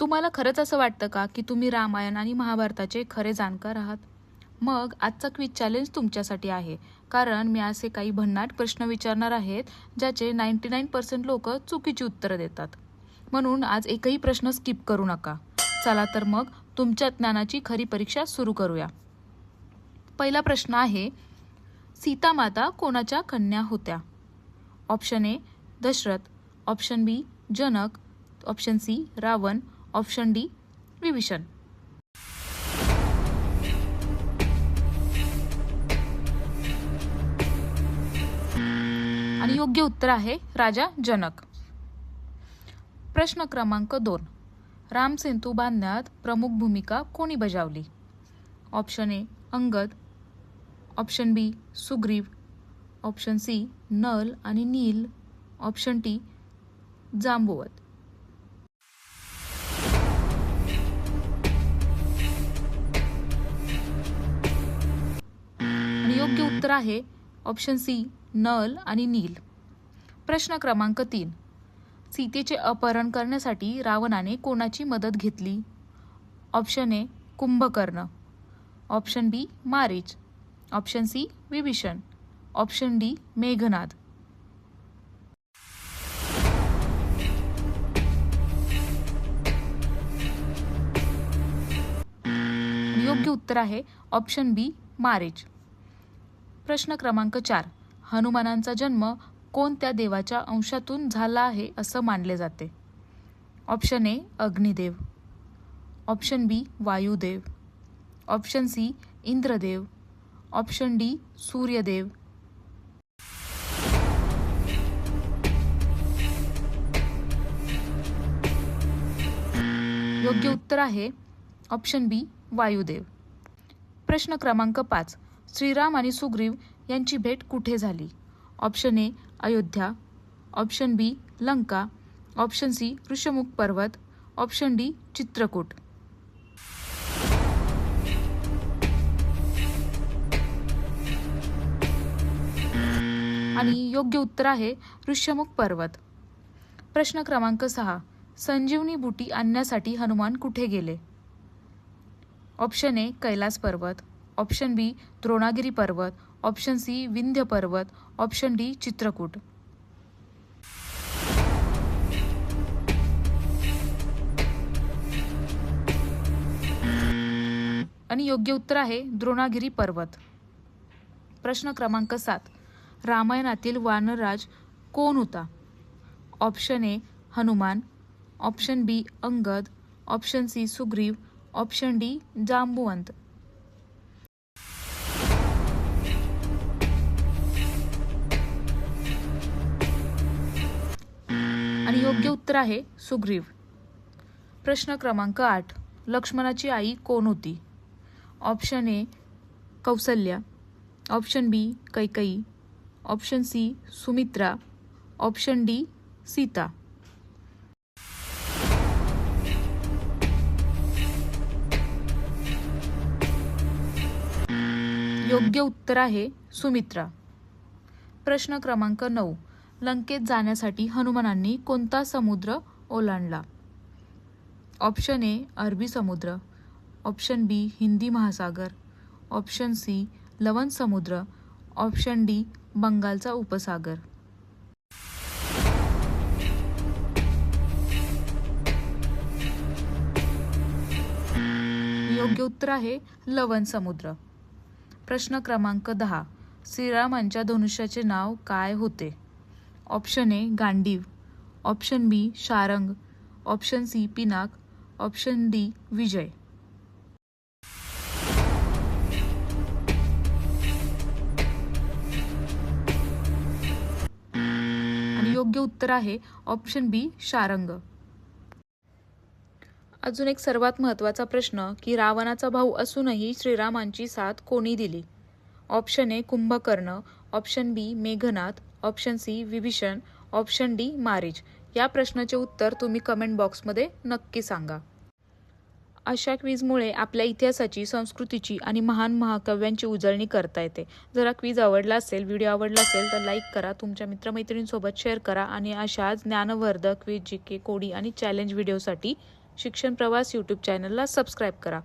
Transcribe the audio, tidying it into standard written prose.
तुम्हाला खरंच असं वाटतं का की तुम्ही रामायण आणि महाभारताचे खरे जाणकार आहात? मग आजचा क्विज चॅलेंज तुमच्यासाठी आहे. कारण मी असे काही भन्नाट प्रश्न विचारणार आहेत ज्याचे 99% लोक चुकीची उत्तरं देतात. म्हणून आज एकही प्रश्न स्किप करू नका. चला तर मग तुमच्या ज्ञानाची खरी परीक्षा सुरू करूया. पहिला प्रश्न आहे, सीता माता कोणाच्या कन्या होत्या? Option A Dasharath, option B Janak, option C Ravan, option D Vibhishan. आणि योग्य उत्तर आहे राजा जनक. प्रश्न क्रमांक 2, रामसेतू बांधण्यात प्रमुख भूमिका कोणी बजावली? Option A Angad, option B Sugriv, option C Nal आणि नील, ऑप्शन डी जांबुवत. आणि योग्य उत्तर आहे ऑप्शन सी नल आणि नील. प्रश्न क्रमांक 3, सीतेचे अपहरण करण्यासाठी रावणाने कोणाची मदत घेतली? Option A Kumbhakarna, option B Marich, option C Vibhishan, option D Meghnad. योग्य उत्तर आहे ऑप्शन बी मारीच. प्रश्न क्रमांक 4, हनुमानांचा जन्म कोणत्या देवाच्या अंशातून झाला आहे असं मानले जाते? Option A Agnidev, option B Vayudev, option C Indradev, option D Suryadev. योग्य उत्तर आहे ऑप्शन बी वायुदेव. प्रश्न क्रमांक 5, श्रीराम आणि सुग्रीव यांची भेट कुठे झाली? Option A Ayodhya, option B Lanka, option C Rishyamukh Parvat, option D Chitrakoot. आणि योग्य उत्तर आहे ऋषमुख पर्वत. प्रश्न क्रमांक 6, संजीवनी बुटी आणण्यासाठी हनुमान कुठे गेले? ऑप्शन ए कैलास पर्वत, ऑप्शन बी द्रोणागिरी पर्वत, ऑप्शन सी विंध्य पर्वत, ऑप्शन डी चित्रकूट. आणि योग्य उत्तर आहे द्रोणागिरी पर्वत. प्रश्न क्रमांक 7, रामायणातील वानरराज कोण होता? Option A Hanuman, option B Angad, option C Sugriv, option D Jambuvant. आणि योग्य उत्तर आहे सुग्रीव. प्रश्न क्रमांक 8, लक्ष्मणाची आई कोण होती? Option A Kausalya, option B Kaikeyi, option C Sumitra, option D Sita. योग्य उत्तर आहे सुमित्रा. प्रश्न क्रमांक 9, लंकेत जाण्यासाठी हनुमानांनी कोणता समुद्र ओलांडला? ऑप्शन ए अरबी समुद्र, ऑप्शन बी हिंदी महासागर, ऑप्शन सी लवण समुद्र, ऑप्शन डी बंगालचा उपसागर. योग्य उत्तर आहे लवण समुद्र. प्रश्न क्रमांक 10, श्रीरामांच्या धनुष्याचे नाव काय होते? Option A Gandiv, option B Sharang, option C Pinak, option D Vijay. आणि योग्य उत्तर आहे ऑप्शन बी शारंग. अजून एक सर्वात महत्त्वाचा प्रश्न की रावणाचा भाऊ असूनही श्रीरामांची साथ कोणी दिली? Option A Kumbhakarna, option B Meghnad, option C Vibhishan, option D Marich. या प्रश्नाचे उत्तर तुम्ही कमेंट बॉक्समध्ये नक्की सांगा. अशा क्विजमुळे आपल्या इतिहासाची, संस्कृतीची आणि महान महाकाव्यांची उजळणी करता येते. जर क्विज आवडला असेल, व्हिडिओ आवडला असेल तर लाईक करा, तुमच्या मित्रमैत्रिणींसोबत शेअर करा आणि अशाच ज्ञानवर्धक क्विज, जीके, कोडी आणि चॅलेंज व्हिडिओसाठी शिक्षण प्रवास यूट्यूब चॅनलला सबस्क्राईब करा.